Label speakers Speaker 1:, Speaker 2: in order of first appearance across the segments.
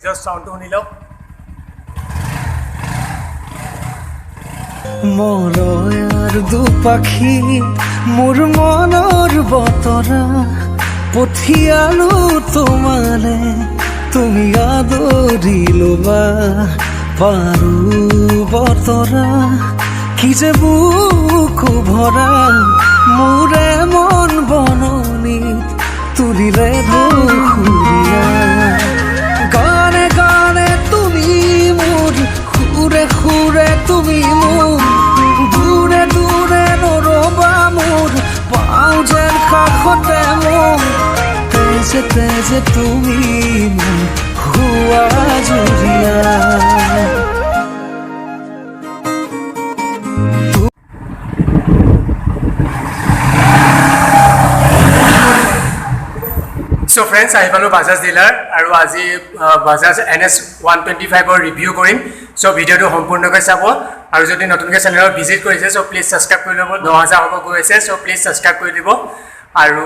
Speaker 1: just সাউন্ডটো শুনি লওক
Speaker 2: মৰয়াৰ দুপাখি মোৰ মনৰ বতৰা পঠিয়ালো তোমালে তুমি আদৰি ল'বা পাৰো বতৰা কি যে বুকু ভৰা মোৰে মন বননিত তুলিলে বসুৰীয়া গানে গানে তুমি মোৰ সুৰে সুৰে তুমি মোৰ দূৰে দূৰে নৰবা মোৰ পাওঁ যেন কাষতে মোৰ তেজে তেজে তুমি মোৰ হোৱা জুৰিয়া
Speaker 1: সো ফ্ৰেণ্ডছ আহি পালোঁ বাজাজ ডিলাৰ আৰু আজি বাজাজ NS 125ৰ ৰিভিউ কৰিম সো ভিডিঅ'টো সম্পূৰ্ণকৈ চাব আৰু যদি নতুনকৈ চেনেলত ভিজিট কৰিছে সো প্লিজ ছাবস্ক্ৰাইব কৰি ল'ব 9000 হ'ব গৈ আছে সো প্লিজ ছাবস্ক্ৰাইব কৰি দিব আৰু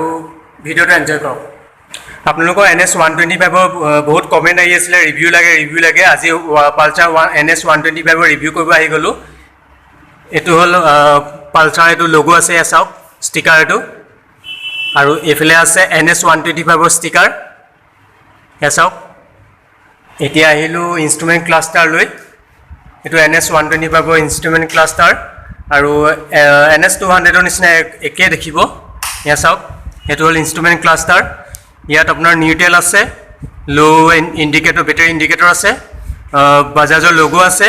Speaker 1: ভিডিঅ'টো এনজয় কৰক আপোনালোকৰ NS 125ৰ বহুত কমেণ্ট আহি আছিলে ৰিভিউ লাগে আজি পালচাৰ NS 125ৰ ৰিভিউ কৰিব আহি গ'লোঁ এইটো হ'ল পালচাৰ এইটো লগো আছে এয়া চাওক ষ্টিকাৰ এইটো আৰু এফালে আছে NS 125ৰ ষ্টিকাৰ এয়া চাওক এতিয়া আহিলোঁ ইনষ্ট্ৰুমেণ্ট ক্লাষ্টাৰলৈ এইটো NS 125ৰ ইনষ্ট্ৰুমেণ্ট ক্লাষ্টাৰ আৰু NS 200ৰ নিচিনা একে দেখিব এয়া চাওক এইটো হ'ল ইনষ্ট্ৰুমেণ্ট ক্লাষ্টাৰ ইয়াত আপোনাৰ নিউট্ৰেল আছে লো ইণ্ডিকেটৰ বেটাৰী ইণ্ডিকেটৰ আছে বাজাজৰ লগো আছে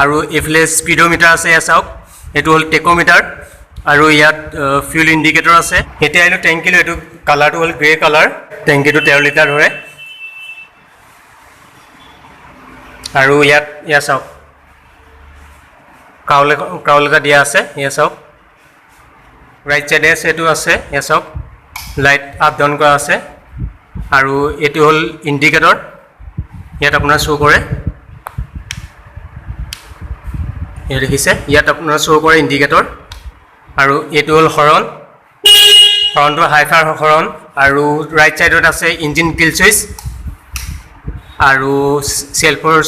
Speaker 1: আৰু এইফালে স্পীডোমিটাৰ আছে এয়া চাওক এইটো হ'ল টেকোমিটাৰ আৰু ইয়াত ফিউল ইণ্ডিকেটৰ আছে এতিয়া আহিলোঁ টেংকিলৈ এইটো কালাৰটো হ'ল গ্ৰে কালাৰ টেংকিটো 13 লিটাৰ ধৰে আৰু ইয়াত চাওক ক্ৰাউল এটা দিয়া আছে এয়া চাওক ৰাইট চাইডে আছে এইটো আছে এয়া চাওক লাইট আপ ডাউন কৰা আছে আৰু এইটো হ'ল ইণ্ডিকেটৰ ইয়াত আপোনাৰ শ্ব' কৰে এয়া দেখিছে ইয়াত আপোনাৰ শ্ব' কৰে ইণ্ডিকেটৰ আৰু এইটো হ'ল হৰণটো হাইফাৰ হৰণ আৰু ৰাইট ছাইডত আছে ইঞ্জিন কিল চুইচ আৰু চেল্ফৰ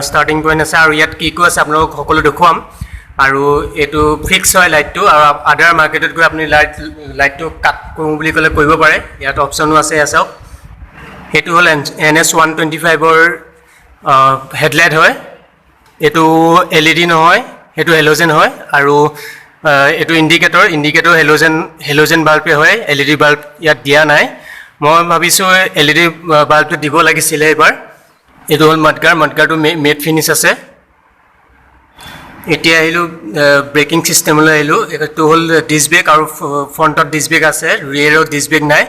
Speaker 1: ষ্টাৰ্টিং পইণ্ট আছে আৰু ইয়াত কি আছে আপোনালোকক সকলো দেখুৱাম আৰু এইটো ফিক্স হয় লাইটটো আৰু আদাৰ মাৰ্কেটত গৈ আপুনি লাইটটো কাট কৰোঁ বুলি ক'লে কৰিব পাৰে ইয়াত অপশ্যনো আছে এয়া চাওক সেইটো হ'ল NS 125ৰ হেডলাইট হয় এইটো LED নহয় সেইটো হেল'জেন হয় আৰু এইটো ইণ্ডিকেটৰ হেল'জেন বাল্বে হয় LED বাল্ব ইয়াত দিয়া নাই মই ভাবিছোঁ LED বাল্বটো দিব লাগিছিলে এইবাৰ এইটো হ'ল মডগাৰটো মেট ফিনিছ আছে এতিয়া আহিলোঁ ব্ৰেকিং ছিষ্টেমলৈ আহিলোঁ এইটো হ'ল ডিছ ব্ৰেক আৰু ফ্ৰণ্টত ডিছ ব্ৰেক আছে ৰিয়েৰত ডিছ ব্ৰেক নাই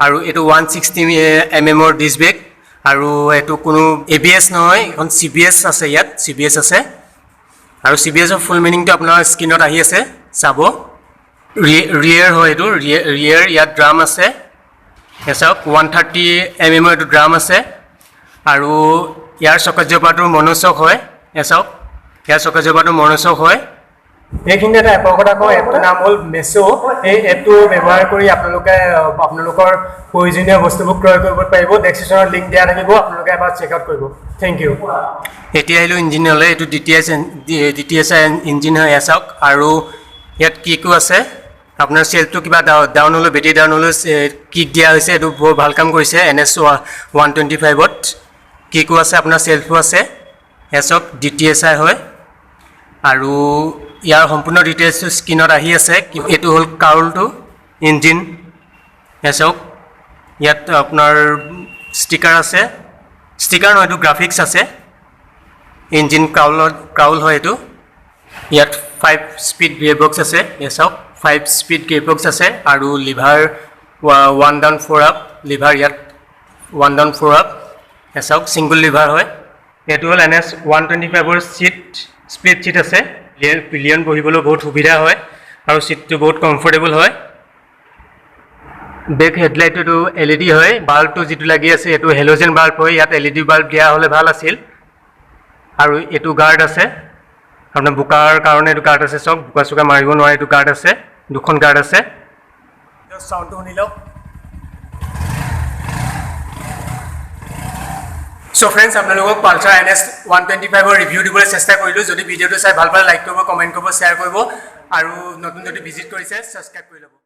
Speaker 1: আৰু এইটো 160 mm ডিছ ব্ৰেক আৰু এইটো কোনো ABS নহয় এখন CBS আছে ইয়াত CBS আছে আৰু CBSৰ ফুল মিনিংটো আপোনাৰ স্ক্ৰীণত আহি আছে চাব ৰিয়েৰ হয় এইটো ৰিয়েৰ ইয়াত ড্ৰাম আছে চাওক 130 mm এইটো ড্ৰাম আছে আৰু ইয়াৰ চকাজপাটো মনোচক হয় চাওক ইয়াৰ চকাজপাটো মনোচক হয় এইখিনিতে এটা এপৰ কথা কওঁ এপটোৰ নাম হ'ল মেছো এই এপটো ব্যৱহাৰ কৰি আপোনালোকৰ প্ৰয়োজনীয় বস্তুবোৰ ক্ৰয় কৰিব পাৰিব ডেছক্ৰিপশ্যনত লিংক দিয়া থাকিব আপোনালোকে এবাৰ চেক আউট কৰিব থেংক ইউ এতিয়া আহিলোঁ ইঞ্জিনলৈ এইটো DTSI ইঞ্জিন হয় এয়া চাওক আৰু ইয়াত কিকো আছে আপোনাৰ চেল্ফটো কিবা ডাউন হ'লেও বেটেৰী ডাউন হ'লেও কিক দিয়া হৈছে এইটো বৰ ভাল কাম কৰিছে NS 125ত কিকো আছে আপোনাৰ চেল্ফো আছে এয়া চাওক DTSI হয় আৰু ইয়াৰ সম্পূৰ্ণ ডিটেইলছটো স্ক্ৰীণত আহি আছে এইটো হ'ল কাউলটো ইঞ্জিন এয়া চাওক ইয়াত আপোনাৰ ষ্টিকাৰ আছে ষ্টিকাৰ নহয় এইটো গ্ৰাফিক্স আছে ইঞ্জিন ক্ৰাউল হয় এইটো ইয়াত 5 স্পীড গিয়াৰবক্স আছে এয়া চাওক 5 স্পীড গিয়াৰবক্স আছে আৰু লিভাৰ 1 ডাউন 4 আপ লিভাৰ ইয়াত 1 ডাউন 4 আপ এয়া চাওক ছিংগল লিভাৰ হয় এইটো হ'ল NS 125ৰ স্প্লিট ছিট আছে পিলিয়ন বহিবলৈ বহুত সুবিধা হয় আৰু ছিটটো বহুত কমফৰ্টেবল হয় বেক হেডলাইটটো LED হয় বাল্বটো যিটো লাগি আছে এইটো হেল'জেন বাল্ব হয় ইয়াত LED বাল্ব দিয়া হ'লে ভাল আছিল আৰু এইটো গাৰ্ড আছে আপোনাৰ বোকাৰ কাৰণে এইটো গাৰ্ড আছে চাওক বোকা চোকা মাৰিব নোৱাৰে এইটো গাৰ্ড আছে দুখন গাৰ্ড আছে সাউন্ডটো শুনি লওক চ' ফ্ৰেণ্ডছ আপোনালোকক পালচাৰ NS 125ৰ ৰিভিউ দিবলৈ চেষ্টা কৰিলোঁ যদি ভিডিঅ'টো চাই ভাল পালে লাইক কৰিব কমেণ্ট কৰিব শ্বেয়াৰ কৰিব আৰু নতুন যদি ভিজিট কৰিছে ছাবস্ক্ৰাইব কৰি ল'ব